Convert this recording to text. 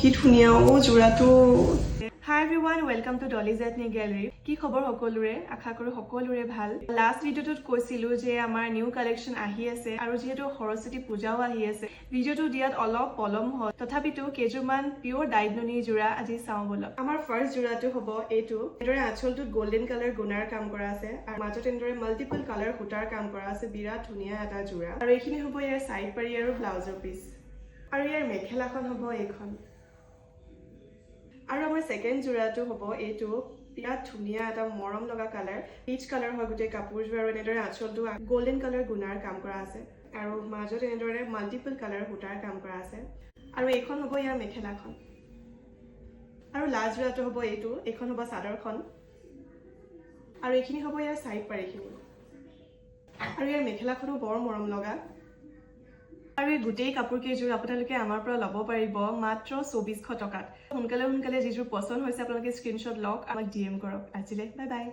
কি ধুনীয়া ও জোৰাটো Hi everyone, welcome to Dolly's Ethnic Gallery. কি খবৰ সকলোৰে আশা কৰো সকলোৰে ভাল লাষ্ট ভিডিওটোত কৈছিলো যে আমাৰ নিউ কালেকশন আহি আছে আৰু যেহেতু সৰস্বতী পূজাও আহি আছে ভিডিওটো দিয়াত অলপ পলম হয় তথাপিতো কেজুমান পিওৰ ডাইডননি জোৰা আজি চাও বলক আমাৰ ফাৰ্স্ট জোৰাটো হ'ব এইটো এদৰে আঁচলটোত গোল্ডেন কালাৰ গুণাৰ কাম কৰা আছে আৰু মাজত এদৰে মাল্টিপল কালাৰ সূতাৰ কাম কৰা আছে বিৰাট ধুনীয়া এটা জোৰা আৰু এইখিনি হ'ব ইয়াৰ সাইড পাৰি আৰু ব্লাউজৰ পিস আৰু ইয়াৰ মেখেলাখন হ'ব এইখন আৰু আমাৰ সেকেন্ড জোৰাটো হ'ব এইটো বিৰাট ধুনীয়া এটা মৰম লগা কালাৰ পিচ কালাৰ হয় গোটেই কাপোৰযোৰ আৰু এনেদৰে আঁচলটো গোল্ডেন কালাৰ গুণাৰ কাম কৰা আছে আৰু মাজত এনেদৰে মাল্টিপল কালাৰ সূতাৰ কাম কৰা আছে আৰু এইখন হ'ব ইয়াৰ মেখেলাখন আৰু লাষ্ট জোৰাটো হ'ব এইখন হ'ব চাদৰখন আৰু এইখিনি হ'ব ইয়াৰ সাইড পাৰিখিনি আৰু ইয়াৰ মেখেলাখনো বৰ মৰম লগা আৰু এই গোটেই কাপোৰ কেইযোৰ আপোনালোকে আমাৰ পৰা ল'ব পাৰিব মাত্ৰ 2400 টকাত সোনকালে যিযোৰ পছন্দ হৈছে আপোনালোকে স্ক্ৰীনশ্বট লওক আমাক ডিএম কৰক আজিলে বাই বাই